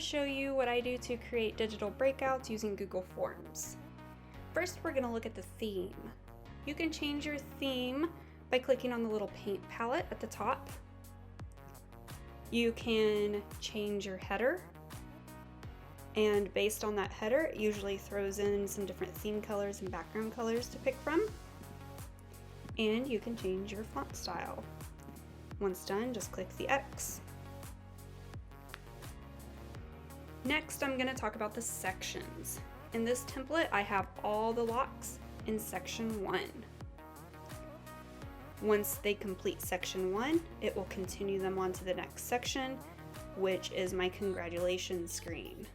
show you what I do to create digital breakouts using Google Forms. First, we're going to look at the theme. You can change your theme by clicking on the little paint palette at the top. You can change your header, and based on that header, it usually throws in some different theme colors and background colors to pick from. And you can change your font style. Once done, just click the X. Next, I'm going to talk about the sections. In this template, I have all the locks in section 1. Once they complete section 1, it will continue them on to the next section, which is my congratulations screen.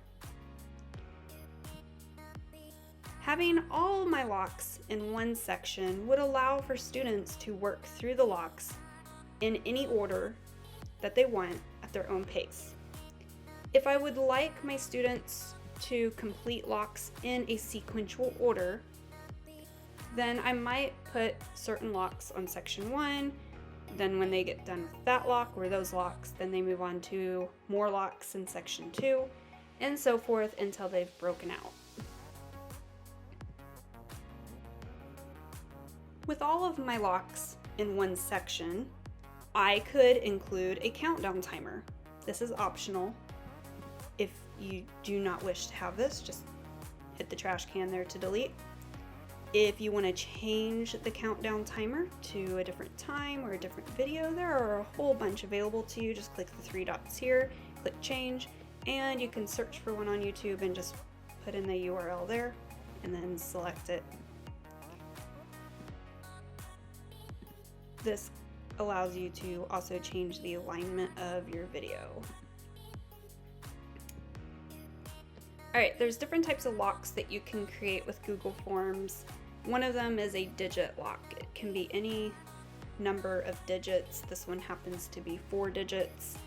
Having all my locks in one section would allow for students to work through the locks in any order that they want at their own pace. If I would like my students to complete locks in a sequential order, then I might put certain locks on section 1, then when they get done with that lock or those locks, then they move on to more locks in section 2, and so forth until they've broken out. With all of my locks in one section, I could include a countdown timer. This is optional. If you do not wish to have this, just hit the trash can there to delete. If you want to change the countdown timer to a different time or a different video, there are a whole bunch available to you. Just click the 3 dots here, click change, and you can search for one on YouTube and just put in the URL there and then select it. This allows you to also change the alignment of your video. Alright, there's different types of locks that you can create with Google Forms. One of them is a digit lock. It can be any number of digits. This one happens to be 4 digits.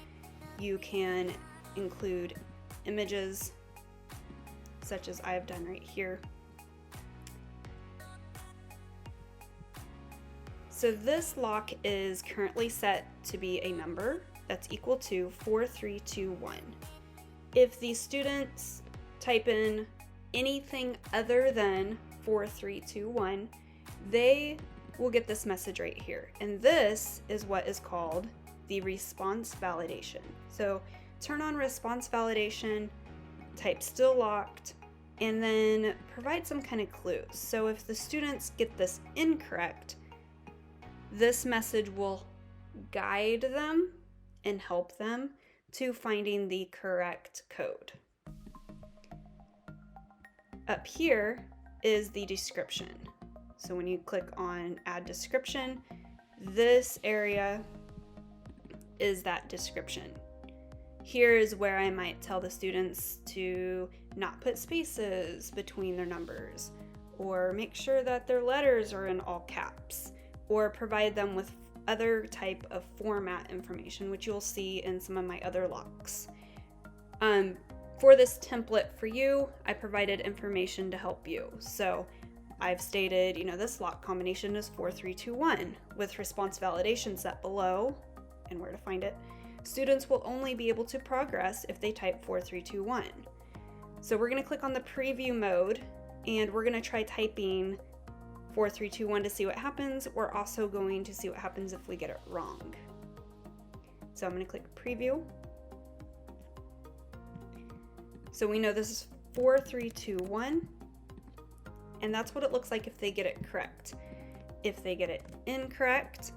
You can include images, such as I have done right here. So this lock is currently set to be a number that's equal to 4321. If the students type in anything other than 4321, they will get this message right here. And this is what is called the response validation. So turn on response validation, type still locked, and then provide some kind of clues. So if the students get this incorrect, this message will guide them and help them to finding the correct code. Up here is the description. So when you click on add description, this area is that description. Here is where I might tell the students to not put spaces between their numbers, or make sure that their letters are in all caps, or provide them with other type of format information, which you'll see in some of my other locks. For this template for you, I provided information to help you. So I've stated, this lock combination is 4321 with response validation set below and where to find it. Students will only be able to progress if they type 4321. So we're going to click on the preview mode and we're going to try typing 4321 to see what happens. We're also going to see what happens if we get it wrong. So I'm going to click preview. So we know this is 4321, and that's what it looks like if they get it correct. If they get it incorrect,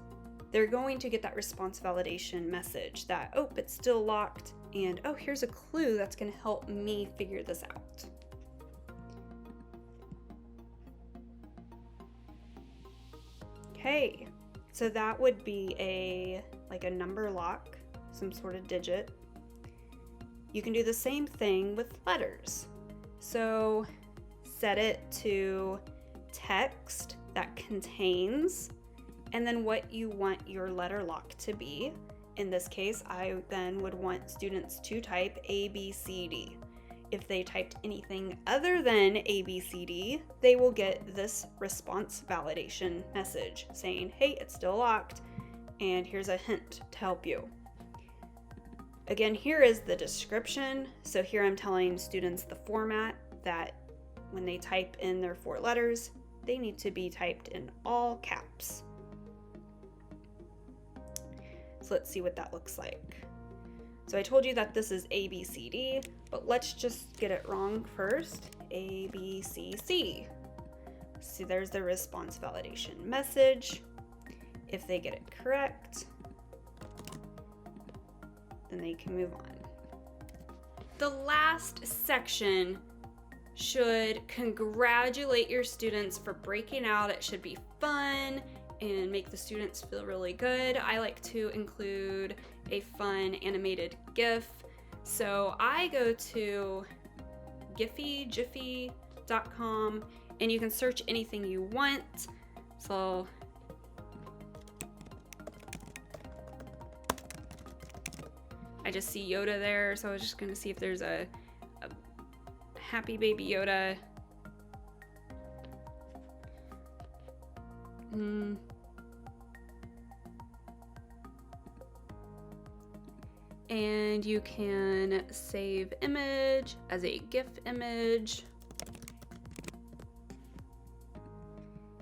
they're going to get that response validation message that, oh, it's still locked, and oh, here's a clue that's going to help me figure this out. Okay, so that would be like a number lock, some sort of digit. You can do the same thing with letters. So set it to text that contains, and then what you want your letter lock to be. In this case, I then would want students to type ABCD. If they typed anything other than ABCD, they will get this response validation message saying, hey, it's still locked, and here's a hint to help you. Again, here is the description. So here I'm telling students the format that when they type in their 4 letters, they need to be typed in all caps. So let's see what that looks like. So I told you that this is A, B, C, D, but let's just get it wrong first. A, B, C, C. See, there's the response validation message. If they get it correct, then they can move on. The last section should congratulate your students for breaking out. It should be fun and make the students feel really good. I like to include a fun animated GIF. So I go to jiffy.com and you can search anything you want. So I just see Yoda there, so I was just gonna see if there's a happy baby Yoda. And you can save image as a GIF image.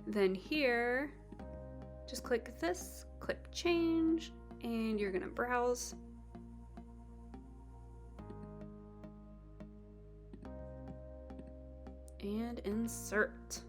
Then here, just click this, click change, and you're gonna browse. And insert.